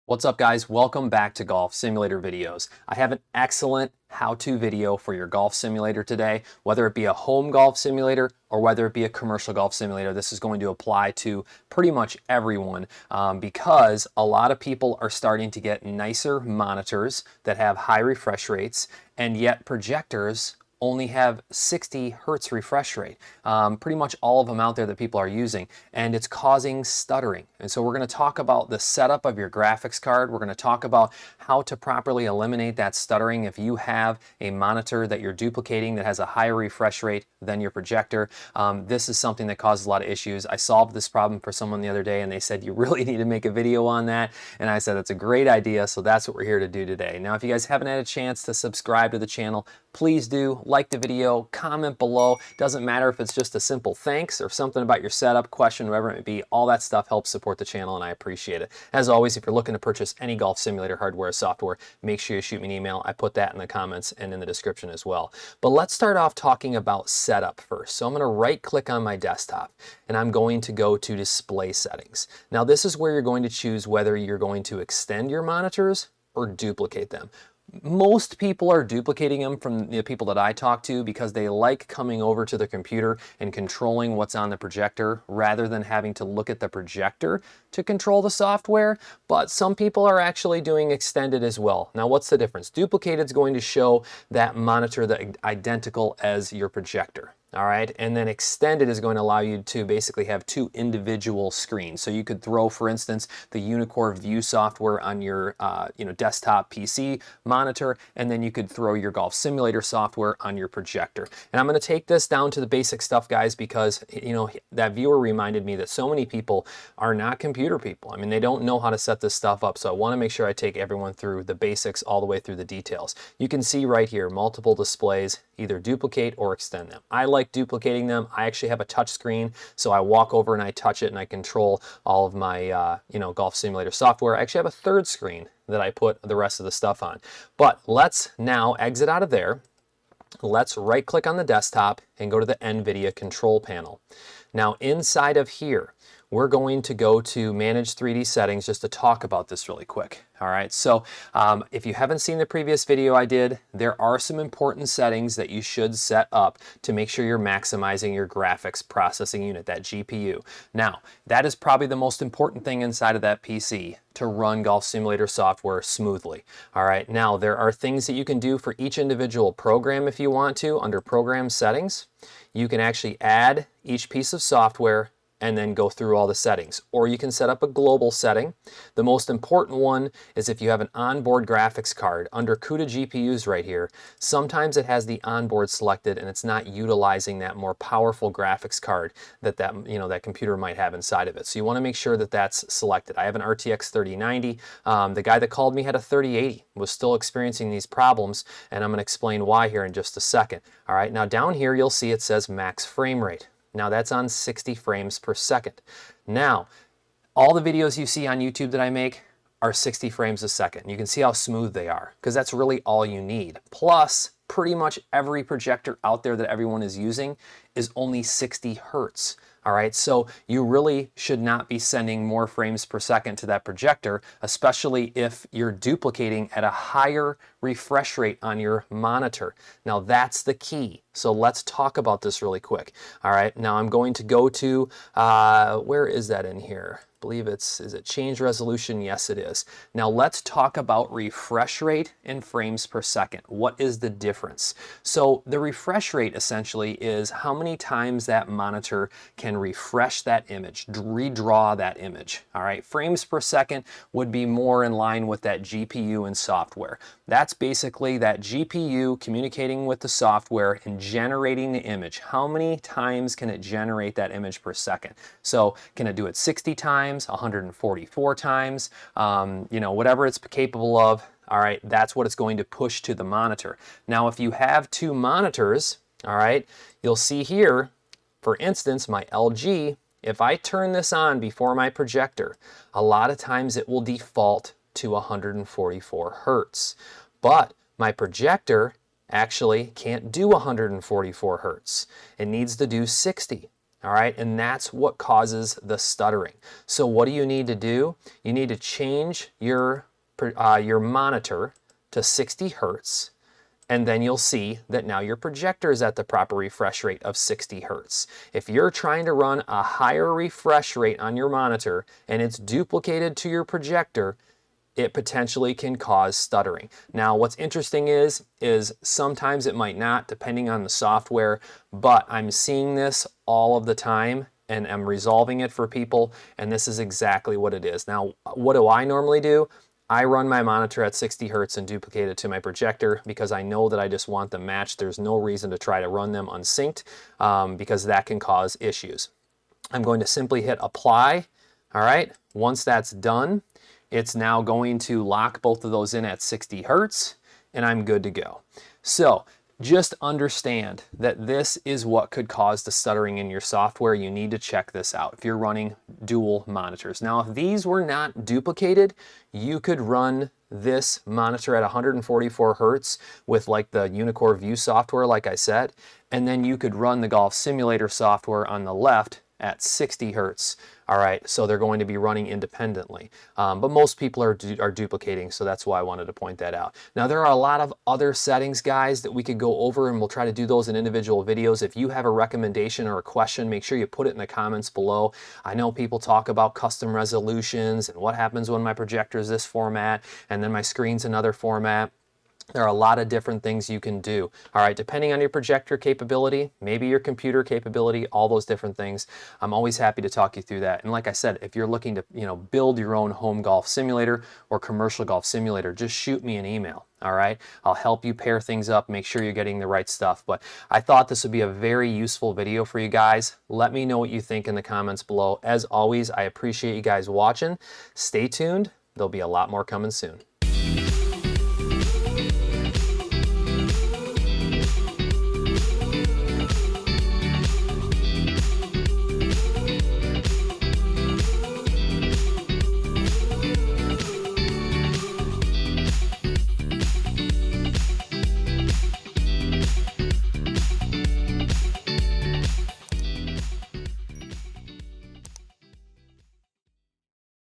What's up, guys? Welcome back to Golf Simulator videos. I have an excellent how-to video for your golf simulator today. Whether it be a home golf simulator or whether it be a commercial golf simulator, this is going to apply to pretty much everyone because a lot of people are starting to get nicer monitors that have high refresh rates, and yet projectors only have 60 hertz refresh rate. Pretty much all of them out there that people are using, and it's causing stuttering. And so we're going to talk about the setup of your graphics card. We're going to talk about how to properly eliminate that stuttering if you have a monitor that you're duplicating that has a higher refresh rate than your projector. This is something that causes a lot of issues. I solved this problem for someone the other day, and they said you really need to make a video on that, and I said that's a great idea, so that's what we're here to do today. Now, if you guys haven't had a chance to subscribe to the channel, please do. Like the video, comment below. Doesn't matter if it's just a simple thanks or something about your setup, question, whatever it may be. All that stuff helps support the channel, and I appreciate it. As always, if you're looking to purchase any golf simulator hardware or software, make sure you shoot me an email. I put that in the comments and in the description as well. But let's start off talking about setup first. So I'm going to right click on my desktop and I'm going to go to display settings. Now this is where you're going to choose whether you're going to extend your monitors or duplicate them. Most people are duplicating them from the people that I talk to because they like coming over to the computer and controlling what's on the projector rather than having to look at the projector to control the software. But some people are actually doing extended as well. Now, what's the difference? Duplicated is going to show that monitor that's identical as your projector. All right, and then extended is going to allow you to basically have two individual screens. So you could throw, for instance, the Unicore View software on your desktop PC monitor, and then you could throw your golf simulator software on your projector. And I'm going to take this down to the basic stuff, guys, because that viewer reminded me that so many people are not computer people. I mean, they don't know how to set this stuff up. So I want to make sure I take everyone through the basics all the way through the details. You can see right here, multiple displays, either duplicate or extend them. I like duplicating them. I actually have a touch screen, so I walk over and I touch it and I control all of my golf simulator software. I actually have a third screen that I put the rest of the stuff on. But let's now exit out of there. Let's right click on the desktop and go to the NVIDIA control panel. Now inside of here, we're going to go to Manage 3D Settings just to talk about this really quick. All right, so if you haven't seen the previous video I did, there are some important settings that you should set up to make sure you're maximizing your graphics processing unit, that GPU. Now, that is probably the most important thing inside of that PC to run Golf Simulator software smoothly. All right, now there are things that you can do for each individual program if you want to. Under Program Settings, you can actually add each piece of software and then go through all the settings. Or you can set up a global setting. The most important one is if you have an onboard graphics card. Under CUDA GPUs right here, sometimes it has the onboard selected and it's not utilizing that more powerful graphics card that computer might have inside of it. So you want to make sure that that's selected. I have an RTX 3090. The guy that called me had a 3080, was still experiencing these problems, and I'm going to explain why here in just a second. All right, now down here you'll see it says max frame rate. Now that's on 60 frames per second. Now, all the videos you see on YouTube that I make are 60 frames a second. You can see how smooth they are because that's really all you need. Plus, pretty much every projector out there that everyone is using is only 60 hertz. All right, so you really should not be sending more frames per second to that projector, especially if you're duplicating at a higher refresh rate on your monitor. Now that's the key. So let's talk about this really quick. All right, now I'm going to go to, where is that in here? I believe is it change resolution? Yes, it is. Now let's talk about refresh rate and frames per second. What is the difference? So the refresh rate essentially is how many times that monitor can refresh that image, redraw that image. All right, frames per second would be more in line with that GPU and software. That's basically that GPU communicating with the software and generating the image. How many times can it generate that image per second? So can it do it 60 times, 144 times, whatever it's capable of? All right, that's what it's going to push to the monitor. Now, if you have two monitors, all right, you'll see here, for instance, my LG, if I turn this on before my projector, a lot of times it will default to 144 hertz. But my projector actually can't do 144 hertz. It needs to do 60. All right, and that's what causes the stuttering. So what do you need to do? You need to change your monitor to 60 hertz, and then you'll see that now your projector is at the proper refresh rate of 60 hertz. If you're trying to run a higher refresh rate on your monitor and it's duplicated to your projector, it potentially can cause stuttering. Now, what's interesting is sometimes it might not, depending on the software, but I'm seeing this all of the time and I'm resolving it for people, and this is exactly what it is. Now, what do I normally do? I run my monitor at 60 hertz and duplicate it to my projector because I know that I just want them matched. There's no reason to try to run them unsynced because that can cause issues. I'm going to simply hit apply. All right, once that's done, it's now going to lock both of those in at 60 hertz, and I'm good to go. So just understand that this is what could cause the stuttering in your software. You need to check this out if you're running dual monitors. Now, if these were not duplicated, you could run this monitor at 144 hertz with like the Unicore View software, like I said, and then you could run the Golf Simulator software on the left at 60 hertz. All right, so they're going to be running independently. But most people are duplicating, so that's why I wanted to point that out. Now, there are a lot of other settings, guys, that we could go over, and we'll try to do those in individual videos. If you have a recommendation or a question, make sure you put it in the comments below. I know people talk about custom resolutions and what happens when my projector is this format and then my screen's another format. There are a lot of different things you can do. All right, depending on your projector capability, maybe your computer capability, all those different things. I'm always happy to talk you through that. And like I said, if you're looking to, build your own home golf simulator or commercial golf simulator, just shoot me an email. All right, I'll help you pair things up, make sure you're getting the right stuff. But I thought this would be a very useful video for you guys. Let me know what you think in the comments below. As always, I appreciate you guys watching. Stay tuned. There'll be a lot more coming soon.